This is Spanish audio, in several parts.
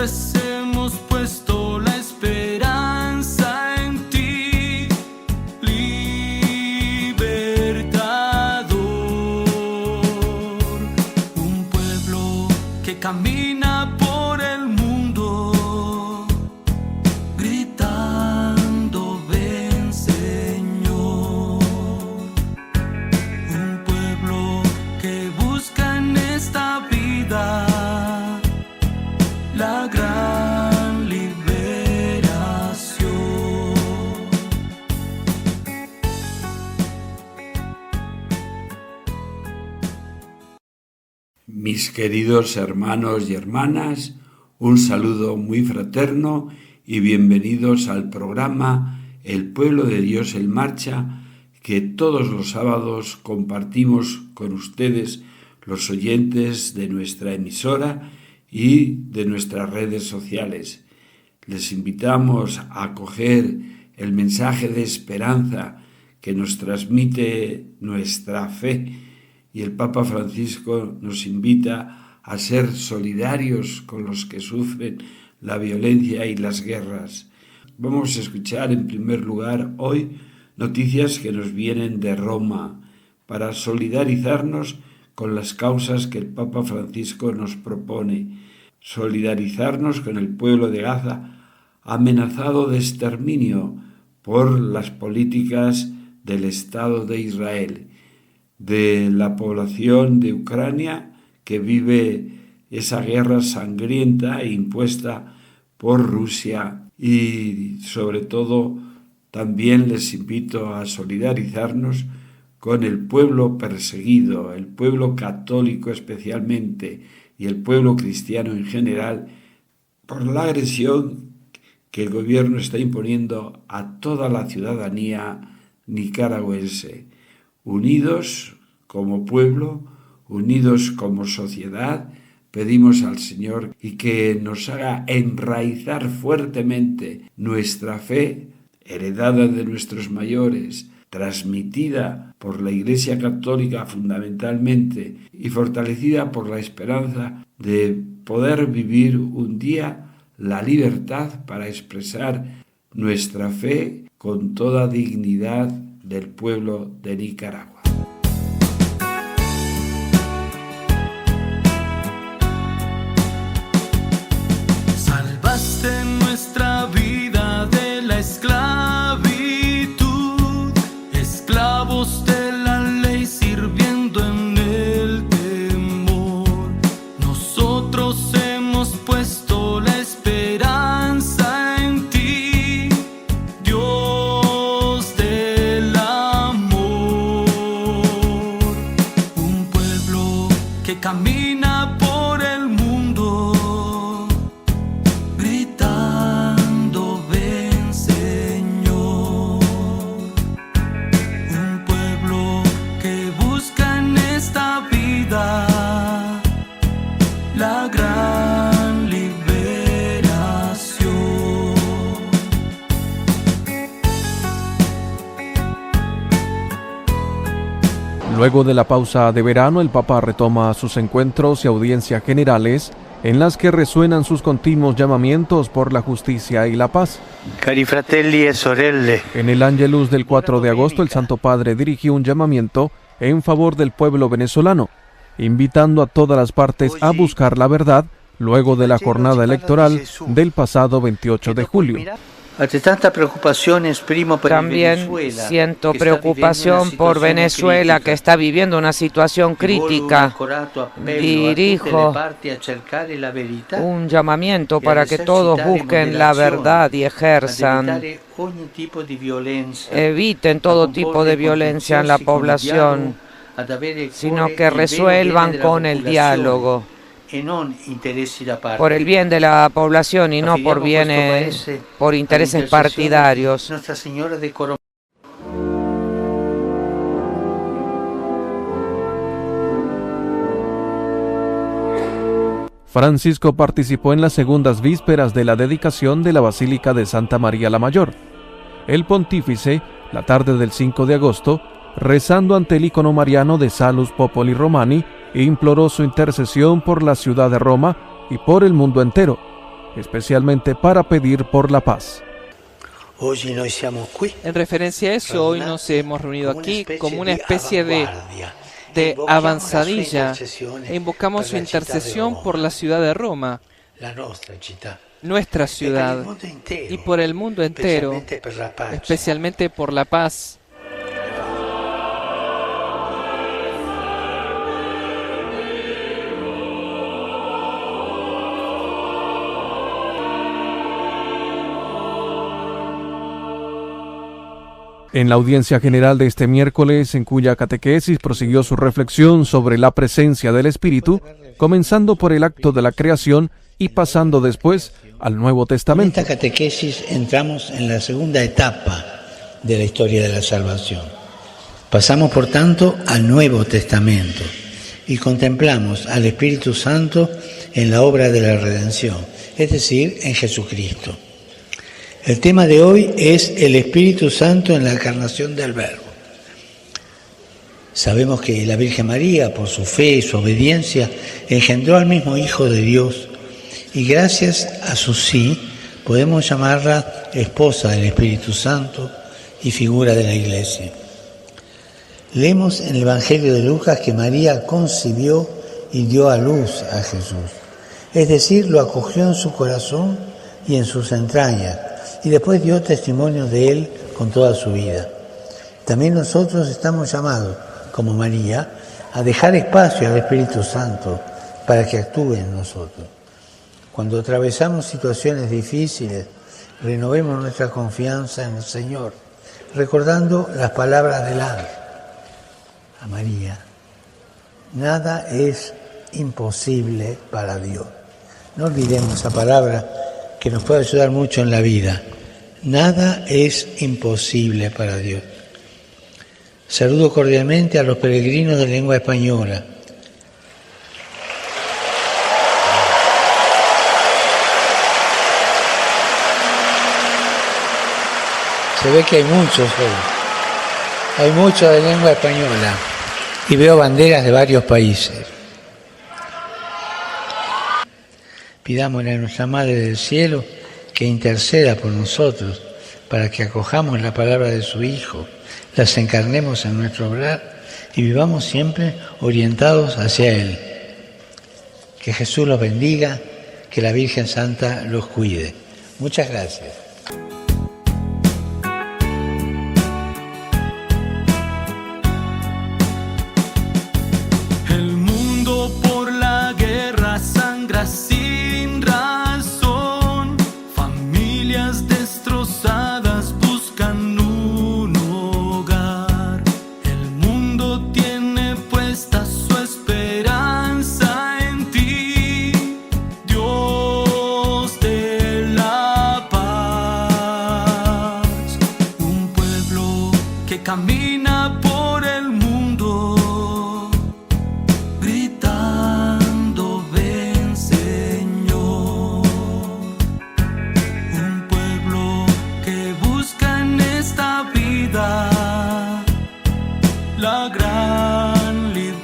pobres hemos puesto la esperanza en ti, libertador. Un pueblo que camina por el mundo, gritando ven Señor. Un pueblo que busca en esta vida la gran liberación. Mis queridos hermanos y hermanas, un saludo muy fraterno y bienvenidos al programa El Pueblo de Dios en Marcha, que todos los sábados compartimos con ustedes, los oyentes de nuestra emisora y de nuestras redes sociales. Les invitamos a acoger el mensaje de esperanza que nos transmite nuestra fe, y el Papa Francisco nos invita a ser solidarios con los que sufren la violencia y las guerras. Vamos a escuchar en primer lugar hoy noticias que nos vienen de Roma para solidarizarnos con las causas que el Papa Francisco nos propone. Solidarizarnos con el pueblo de Gaza, amenazado de exterminio por las políticas del Estado de Israel, de la población de Ucrania que vive esa guerra sangrienta e impuesta por Rusia, y sobre todo también les invito a solidarizarnos con el pueblo perseguido, el pueblo católico especialmente y el pueblo cristiano en general, por la agresión que el gobierno está imponiendo a toda la ciudadanía nicaragüense. Unidos como pueblo, unidos como sociedad, pedimos al Señor y que nos haga enraizar fuertemente nuestra fe, heredada de nuestros mayores, transmitida por la Iglesia Católica fundamentalmente y fortalecida por la esperanza de poder vivir un día la libertad para expresar nuestra fe con toda dignidad del pueblo de Nicaragua. Salvaste nuestra vida de la esclavitud, esclavos de la ley sirviendo en el temor. Nosotros hemos puesto la esperanza en ti, Dios del amor. Un pueblo que camina por el mundo, gritando ven Señor. Un pueblo que busca en esta vida la gran liberación. Luego de la pausa de verano, el Papa retoma sus encuentros y audiencias generales en las que resuenan sus continuos llamamientos por la justicia y la paz. Cari fratelli e sorelle. En el Angelus del 4 de agosto, el Santo Padre dirigió un llamamiento en favor del pueblo venezolano, invitando a todas las partes a buscar la verdad luego de la jornada electoral del pasado 28 de julio. También siento preocupación por Venezuela, que está viviendo una situación crítica. Dirijo un llamamiento para que todos busquen la verdad y ejerzan. Eviten todo tipo de violencia en la población, sino que resuelvan con el diálogo, por el bien de la población y no por intereses partidarios. Francisco participó en las segundas vísperas de la dedicación de la Basílica de Santa María la Mayor. El pontífice, la tarde del 5 de agosto, rezando ante el icono mariano de Salus Populi Romani, imploró su intercesión por la ciudad de Roma y por el mundo entero. especialmente para pedir por la paz. En referencia a eso, hoy nos hemos reunido aquí como una especie de avanzadilla e invocamos su intercesión por la ciudad de Roma, nuestra ciudad, y por el mundo entero, especialmente por la paz. En la audiencia general de este miércoles, en cuya catequesis prosiguió su reflexión sobre la presencia del Espíritu, comenzando por el acto de la creación y pasando después al Nuevo Testamento. En esta catequesis entramos en la segunda etapa de la historia de la salvación. Pasamos, por tanto, al Nuevo Testamento y contemplamos al Espíritu Santo en la obra de la redención, es decir, en Jesucristo. El tema de hoy es el Espíritu Santo en la encarnación del Verbo. Sabemos que la Virgen María, por su fe y su obediencia, engendró al mismo Hijo de Dios y gracias a su sí podemos llamarla esposa del Espíritu Santo y figura de la Iglesia. Leemos en el Evangelio de Lucas que María concibió y dio a luz a Jesús, es decir, lo acogió en su corazón y en sus entrañas, y después dio testimonio de él con toda su vida. También nosotros estamos llamados, como María, a dejar espacio al Espíritu Santo para que actúe en nosotros. Cuando atravesamos situaciones difíciles, renovemos nuestra confianza en el Señor, recordando las palabras del ángel a María. Nada es imposible para Dios. No olvidemos esa palabra que nos puede ayudar mucho en la vida. Nada es imposible para Dios. Saludo cordialmente a los peregrinos de lengua española. Se ve que hay muchos hoy. Hay muchos de lengua española y veo banderas de varios países. Pidámosle a nuestra Madre del Cielo que interceda por nosotros para que acojamos la palabra de su Hijo, las encarnemos en nuestro obrar y vivamos siempre orientados hacia Él. Que Jesús los bendiga, que la Virgen Santa los cuide. Muchas gracias. El mundo por la guerra sangra sin razón. Familias destrozadas buscan un hogar. El mundo tiene puesta su esperanza en ti, Dios de la paz. Un pueblo que camina por el mundo, gritando ven Señor. Un pueblo que busca en esta vida la gran liberación.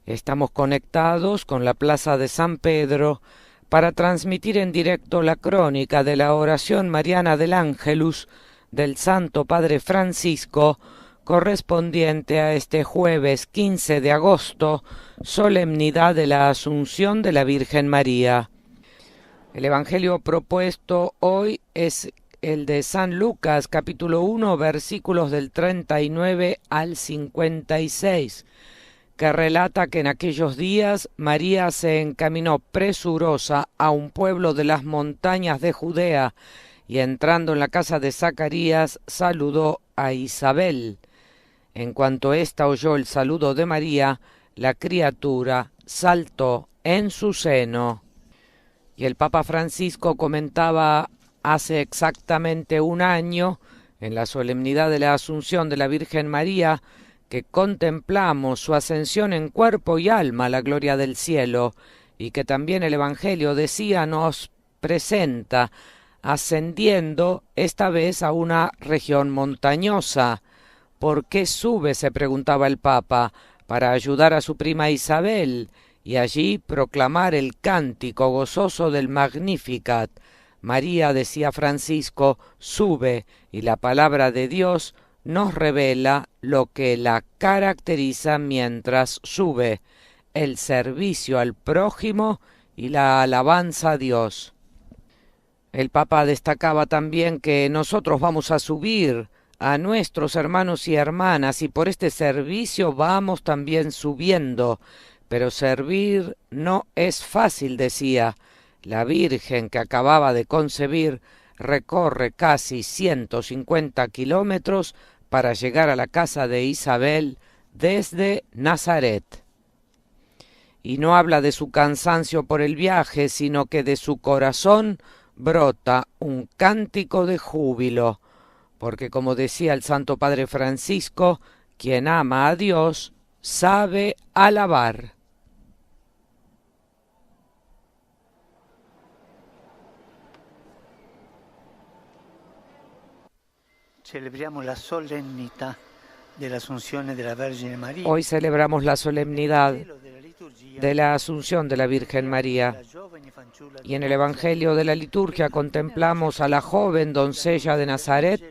Estamos conectados con la Plaza de San Pedro para transmitir en directo la crónica de la oración mariana del Ángelus del Santo Padre Francisco, correspondiente a este jueves 15 de agosto, solemnidad de la Asunción de la Virgen María. El Evangelio propuesto hoy es el de San Lucas, capítulo 1, versículos del 39 al 56, que relata que en aquellos días María se encaminó presurosa a un pueblo de las montañas de Judea y entrando en la casa de Zacarías saludó a Isabel. En cuanto ésta oyó el saludo de María, la criatura saltó en su seno. Y el Papa Francisco comentaba hace exactamente un año, en la solemnidad de la Asunción de la Virgen María, que contemplamos su ascensión en cuerpo y alma a la gloria del cielo, y que también el Evangelio decía nos presenta ascendiendo esta vez a una región montañosa. ¿Por qué sube?, se preguntaba el Papa, para ayudar a su prima Isabel, y allí proclamar el cántico gozoso del Magnificat. María, decía Francisco, sube, y la palabra de Dios nos revela lo que la caracteriza mientras sube, el servicio al prójimo y la alabanza a Dios. El Papa destacaba también que nosotros vamos a subir a nuestros hermanos y hermanas, y por este servicio vamos también subiendo. Pero servir no es fácil, decía. La Virgen que acababa de concebir recorre casi 150 kilómetros para llegar a la casa de Isabel desde Nazaret. Y no habla de su cansancio por el viaje, sino que de su corazón brota un cántico de júbilo, porque como decía el Santo Padre Francisco, quien ama a Dios sabe alabar. Hoy celebramos la solemnidad de la Asunción de la Virgen María, y en el Evangelio de la liturgia contemplamos a la joven doncella de Nazaret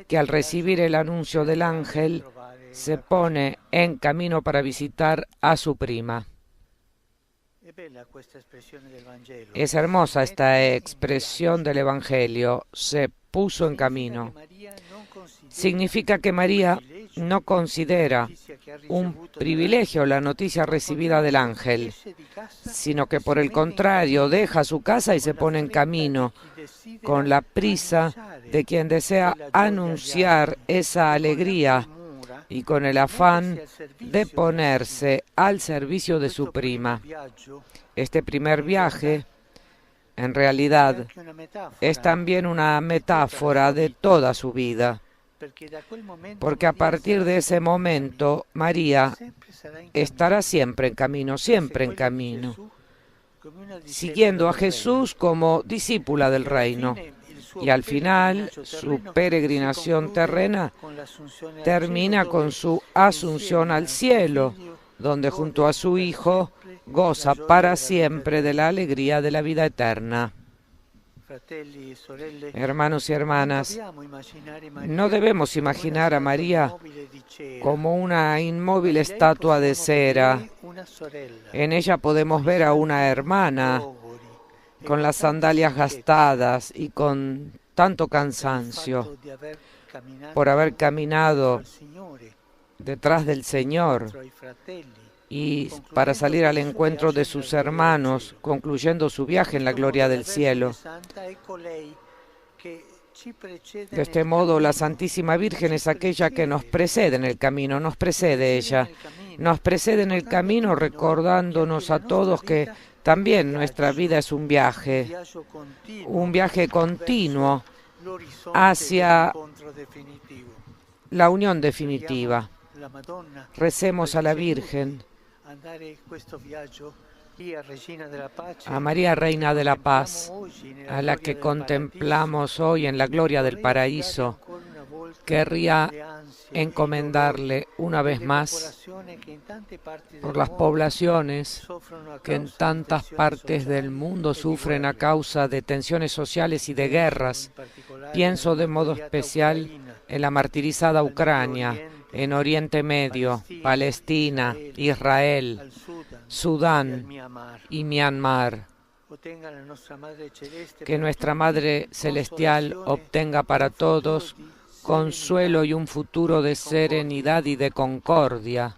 que al recibir el anuncio del ángel se pone en camino para visitar a su prima. Es hermosa esta expresión del Evangelio, se puso en camino. Significa que María no considera un privilegio la noticia recibida del ángel, sino que por el contrario deja su casa y se pone en camino, con la prisa de quien desea anunciar esa alegría y con el afán de ponerse al servicio de su prima. Este primer viaje, en realidad, es también una metáfora de toda su vida, porque a partir de ese momento María estará siempre en camino, siguiendo a Jesús como discípula del reino. Y al final, su peregrinación terrena termina con su asunción al cielo, donde junto a su Hijo goza para siempre de la alegría de la vida eterna. Hermanos y hermanas, no debemos imaginar a María como una inmóvil estatua de cera. En ella podemos ver a una hermana con las sandalias gastadas y con tanto cansancio por haber caminado detrás del Señor y para salir al encuentro de sus hermanos, concluyendo su viaje en la gloria del cielo. De este modo, la Santísima Virgen es aquella que nos precede en el camino, nos precede ella, nos precede en el camino recordándonos a todos que también nuestra vida es un viaje continuo hacia la unión definitiva. Recemos a la Virgen, a María Reina de la Paz, a la que contemplamos hoy en la gloria del paraíso. Querría encomendarle una vez más por las poblaciones que en tantas partes del mundo sufren a causa de tensiones sociales y de guerras. Pienso de modo especial en la martirizada Ucrania, en Oriente Medio, Palestina, Israel, Sudán y Myanmar. Que nuestra Madre Celestial obtenga para todos consuelo y un futuro de serenidad y de concordia.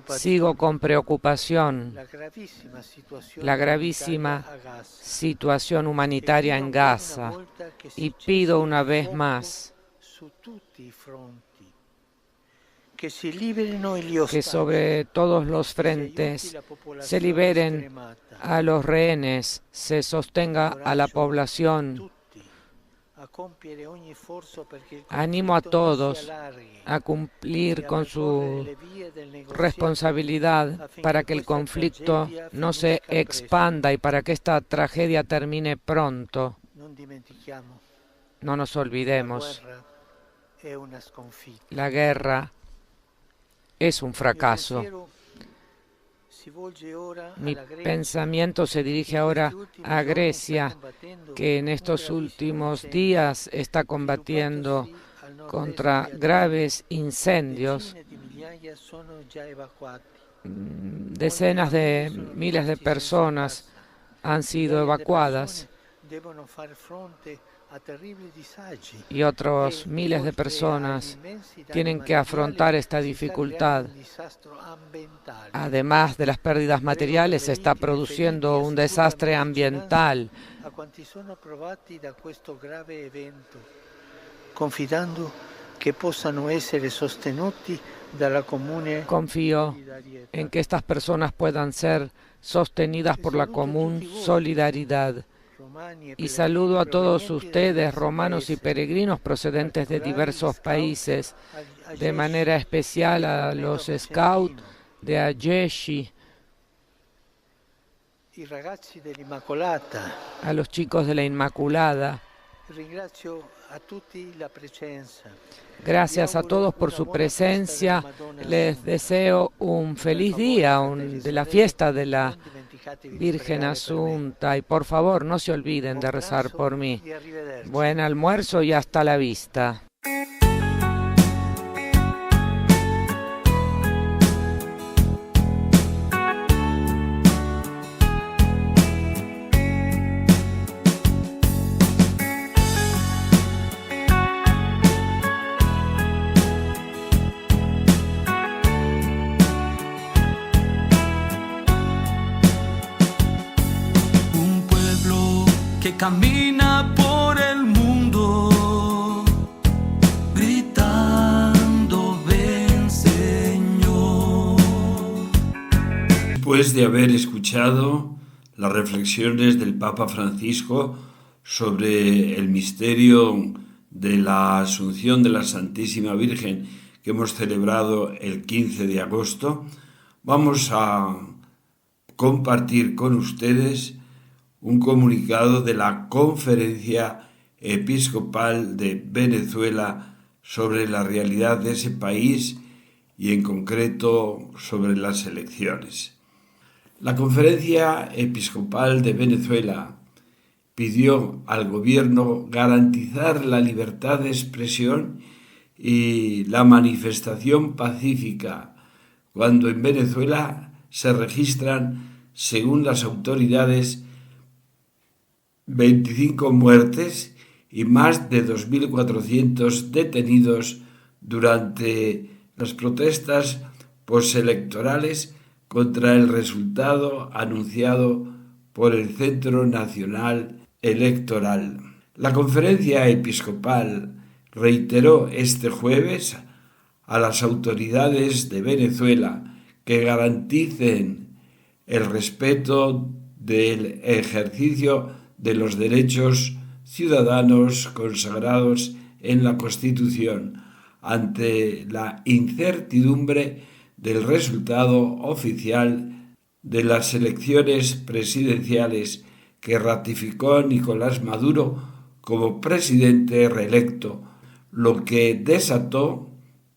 Sigo con preocupación la gravísima situación humanitaria en Gaza y pido una vez más que sobre todos los frentes se liberen a los rehenes, se sostenga a la población Animo a todos a cumplir con su responsabilidad para que el conflicto no se expanda y para que esta tragedia termine pronto. No nos olvidemos, la guerra es un fracaso. Mi pensamiento se dirige ahora a Grecia, que en estos últimos días está combatiendo contra graves incendios. Decenas de miles de personas han sido evacuadas y otros miles de personas tienen que afrontar esta dificultad. Además de las pérdidas materiales, se está produciendo un desastre ambiental. Confío en que estas personas puedan ser sostenidas por la común solidaridad. Y saludo a todos ustedes, romanos y peregrinos procedentes de diversos países, de manera especial a los Scouts de Ageshi, a los chicos de la Inmaculada. Gracias a todos por su presencia. Les deseo un feliz día de la fiesta de la Virgen Asunta y por favor no se olviden de rezar por mí. Buen almuerzo y hasta la vista. Camina por el mundo gritando ven Señor. Después de haber escuchado las reflexiones del Papa Francisco sobre el misterio de la Asunción de la Santísima Virgen que hemos celebrado el 15 de agosto, vamos a compartir con ustedes un comunicado de la Conferencia Episcopal de Venezuela sobre la realidad de ese país y en concreto sobre las elecciones. La Conferencia Episcopal de Venezuela pidió al gobierno garantizar la libertad de expresión y la manifestación pacífica cuando en Venezuela se registran, según las autoridades, 25 muertes y más de 2.400 detenidos durante las protestas postelectorales contra el resultado anunciado por el Centro Nacional Electoral. La Conferencia Episcopal reiteró este jueves a las autoridades de Venezuela que garanticen el respeto del ejercicio de los derechos ciudadanos consagrados en la Constitución ante la incertidumbre del resultado oficial de las elecciones presidenciales que ratificó Nicolás Maduro como presidente reelecto, lo que desató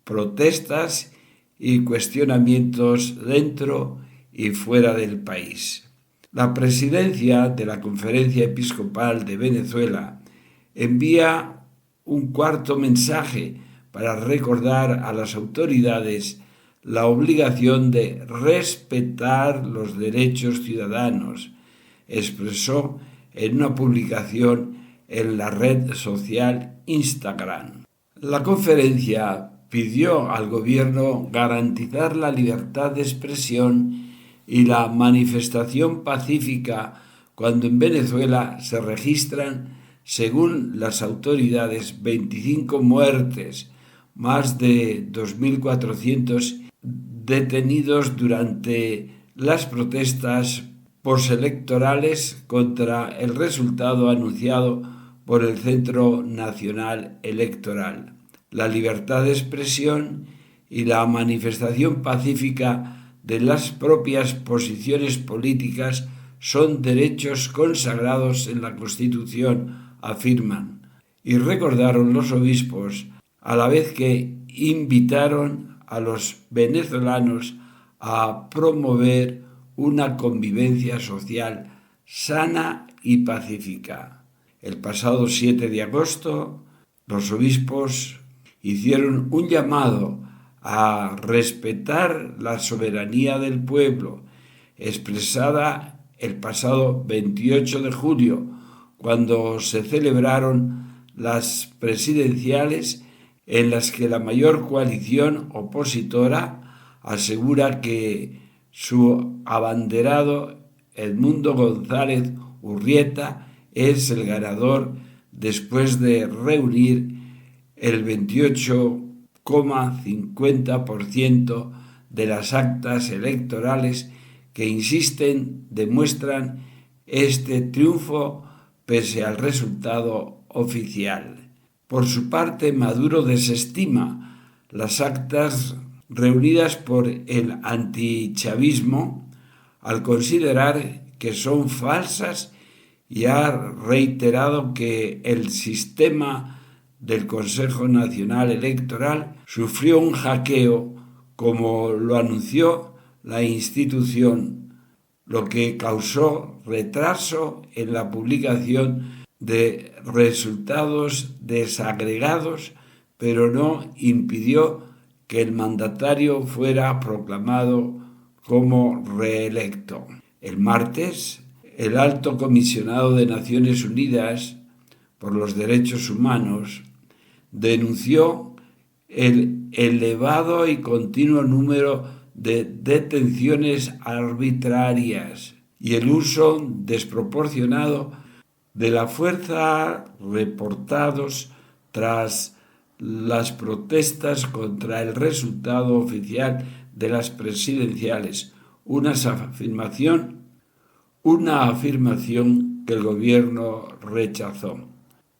protestas y cuestionamientos dentro y fuera del país. La presidencia de la Conferencia Episcopal de Venezuela envía un cuarto mensaje para recordar a las autoridades la obligación de respetar los derechos ciudadanos, expresó en una publicación en la red social Instagram. La conferencia pidió al gobierno garantizar la libertad de expresión y la manifestación pacífica cuando en Venezuela se registran, según las autoridades, 25 muertes, más de 2.400 detenidos durante las protestas postelectorales contra el resultado anunciado por el Centro Nacional Electoral. La libertad de expresión y la manifestación pacífica de las propias posiciones políticas son derechos consagrados en la Constitución, afirman, y recordaron los obispos, a la vez que invitaron a los venezolanos a promover una convivencia social sana y pacífica. El pasado 7 de agosto, los obispos hicieron un llamado a respetar la soberanía del pueblo, expresada el pasado 28 de julio, cuando se celebraron las presidenciales en las que la mayor coalición opositora asegura que su abanderado Edmundo González Urrieta es el ganador después de reunir el 28,50% de las actas electorales que, insisten, demuestran este triunfo pese al resultado oficial. Por su parte, Maduro desestima las actas reunidas por el antichavismo al considerar que son falsas y ha reiterado que el sistema del Consejo Nacional Electoral sufrió un hackeo, como lo anunció la institución, lo que causó retraso en la publicación de resultados desagregados, pero no impidió que el mandatario fuera proclamado como reelecto. El martes, el Alto Comisionado de Naciones Unidas por los Derechos Humanos denunció el elevado y continuo número de detenciones arbitrarias y el uso desproporcionado de la fuerza reportados tras las protestas contra el resultado oficial de las presidenciales, una afirmación que el gobierno rechazó.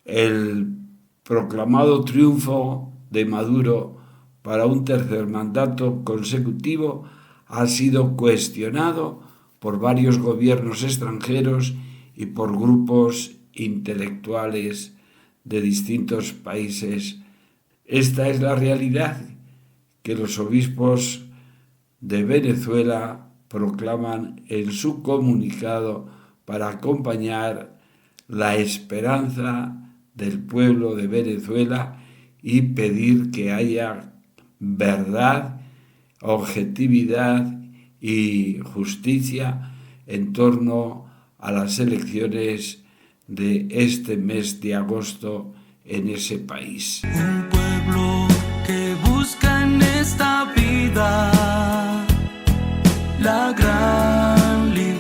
El proclamado triunfo de Maduro para un tercer mandato consecutivo ha sido cuestionado por varios gobiernos extranjeros y por grupos intelectuales de distintos países. Esta es la realidad que los obispos de Venezuela proclaman en su comunicado para acompañar la esperanza del pueblo de Venezuela y pedir que haya verdad, objetividad y justicia en torno a las elecciones de este mes de agosto en ese país. Un pueblo que busca en esta vida la gran liberación.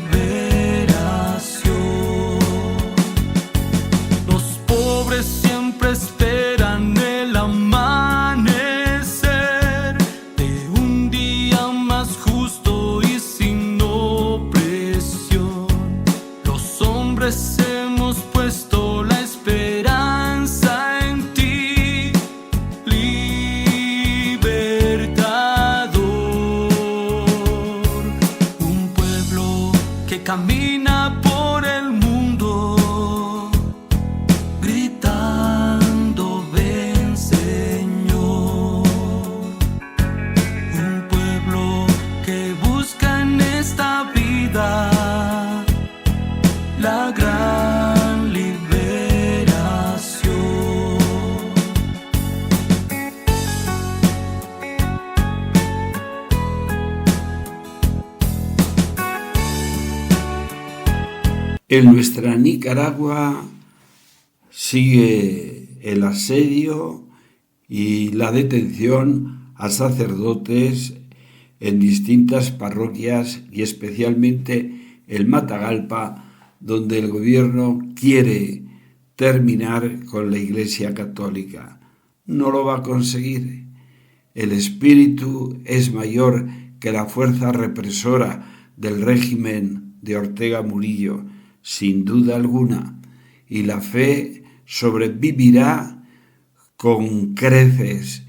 Los pobres siempre esperan el amanecer de un día más justo y sin opresión. Los hombres hemos puesto la esperanza en ti, libertador. Un pueblo que camina por el mundo gritando ven Señor. Un pueblo que busca en esta vida la gran liberación. En nuestra Nicaragua sigue el asedio y la detención a sacerdotes en distintas parroquias y especialmente en Matagalpa, donde el gobierno quiere terminar con la Iglesia Católica. No lo va a conseguir. El espíritu es mayor que la fuerza represora del régimen de Ortega Murillo, sin duda alguna, y la fe sobrevivirá con creces